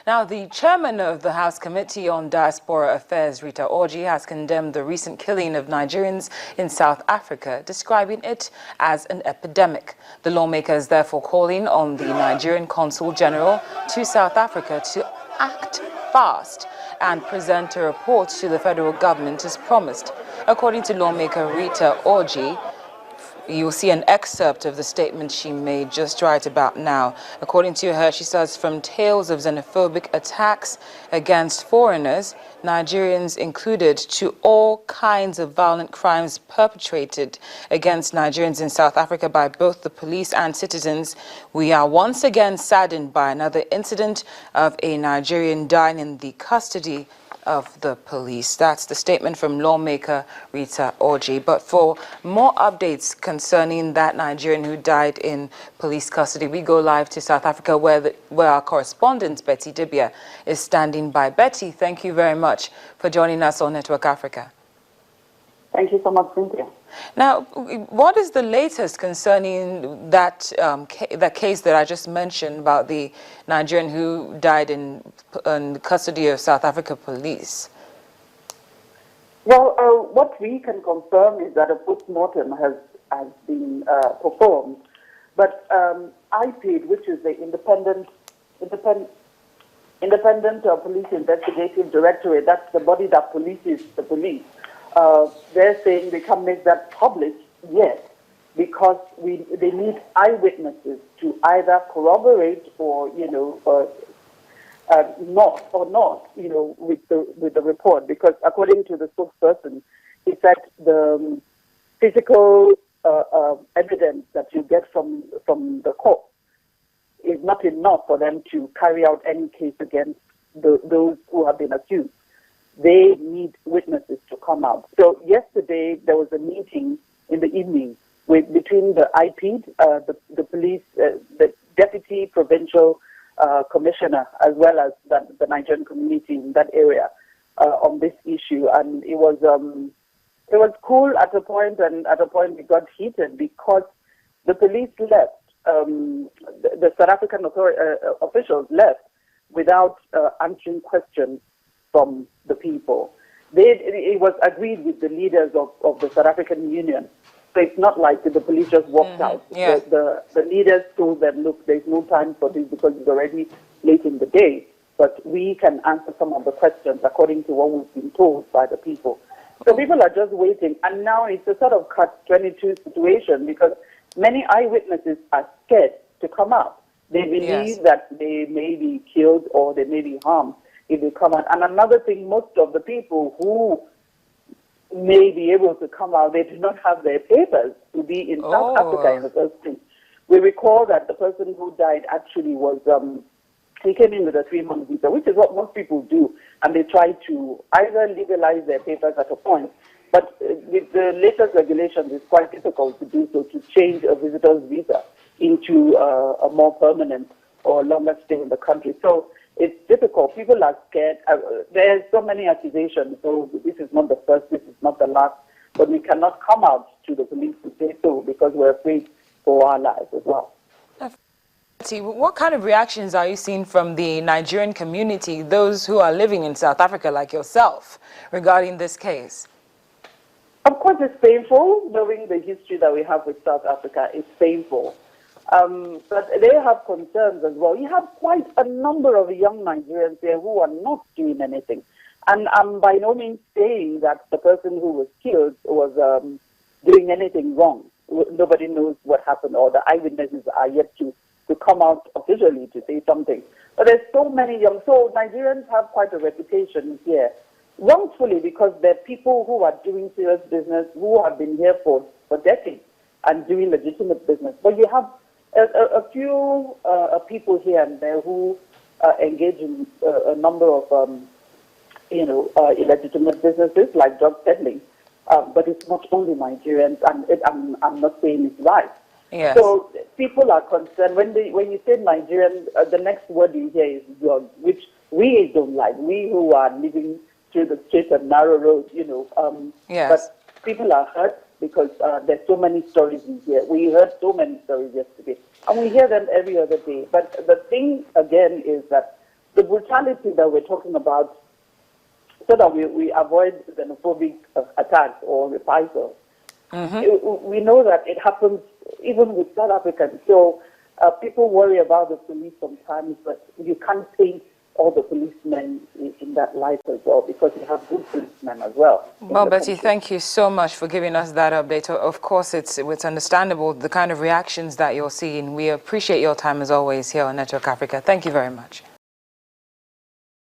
Now, the chairman of the House Committee on Diaspora Affairs, Rita Orji, has condemned the recent killing of Nigerians in South Africa, describing it as an epidemic. The lawmaker is therefore calling on the Nigerian Consul General to South Africa to act fast and present a report to the federal government as promised. According to lawmaker Rita Orji, you'll see an excerpt of the statement she made just right about now. According to her, she says, from tales of xenophobic attacks against foreigners, Nigerians included, to all kinds of violent crimes perpetrated against Nigerians in South Africa by both the police and citizens, we are once again saddened by another incident of a Nigerian dying in the custody of the police. That's the statement from lawmaker Rita Orji. But for more updates concerning that Nigerian who died in police custody, we go live to South Africa where our correspondent Betty Dibia is standing by. Betty, thank you very much for joining us on Network Africa. Thank you so much, Cynthia. Now, what is the latest concerning that that case that I just mentioned about the Nigerian who died in custody of South Africa police? Well, what we can confirm is that a post-mortem has been performed, but IPID, which is the Independent Police Investigative Directorate, that's the body that polices the police. They're saying they can't make that public yet because they need eyewitnesses to either corroborate or not with the report, because according to the spokesperson, he said the physical evidence that you get from the court is not enough for them to carry out any case against those who have been accused. They need witnesses to come out. So yesterday there was a meeting in the evening between the IPID, the police, the deputy provincial commissioner, as well as the Nigerian community in that area on this issue, and it was cool at a point, and at a point it got heated because the police left, the South African officials left without answering questions from the people. It was agreed with the leaders of the South African Union. So it's not like the police just walked out. Yeah. The leaders told them, look, there's no time for this because it's already late in the day, but we can answer some of the questions according to what we've been told by the people. So people are just waiting, and now it's a sort of catch-22 situation because many eyewitnesses are scared to come out. They believe that they may be killed or they may be harmed if they come out. And another thing, most of the people who may be able to come out, they do not have their papers to be in South Africa in the first place. We recall that the person who died actually was, he came in with a 3-month visa, which is what most people do, and they try to either legalize their papers at a point, but with the latest regulations, it's quite difficult to do so, to change a visitor's visa into a more permanent or longer stay in the country. So it's difficult. People are scared. There's so many accusations. So this is not the first, this is not the last. But we cannot come out to the police to say so because we're afraid for our lives as well. What kind of reactions are you seeing from the Nigerian community, those who are living in South Africa like yourself, regarding this case? Of course, it's painful. Knowing the history that we have with South Africa, it's painful. But they have concerns as well. You have quite a number of young Nigerians there who are not doing anything. And I'm by no means saying that the person who was killed was doing anything wrong. Nobody knows what happened, or the eyewitnesses are yet to come out officially to say something. But there's so many young... So Nigerians have quite a reputation here, wrongfully, because they're people who are doing serious business, who have been here for decades and doing legitimate business. But you have a few people here and there who engage in a number of, illegitimate businesses like drug peddling. But it's not only Nigerians, and I'm not saying it's right. Yes. So people are concerned. When you say Nigerian, the next word you hear is drug, which we don't like. We who are living through the straight and narrow road, Yes. But people are hurt because there's so many stories in here. We heard so many stories yesterday, and we hear them every other day. But the thing, again, is that the brutality that we're talking about, so that we avoid xenophobic attacks or reprisals. We know that it happens even with South Africans. So people worry about the police sometimes, but you can't paint all the policemen in that light as well, because you have good policemen as well. Well, Betty, thank you so much for giving us that update. Of course, it's understandable, the kind of reactions that you're seeing. We appreciate your time as always here on Network Africa. Thank you very much.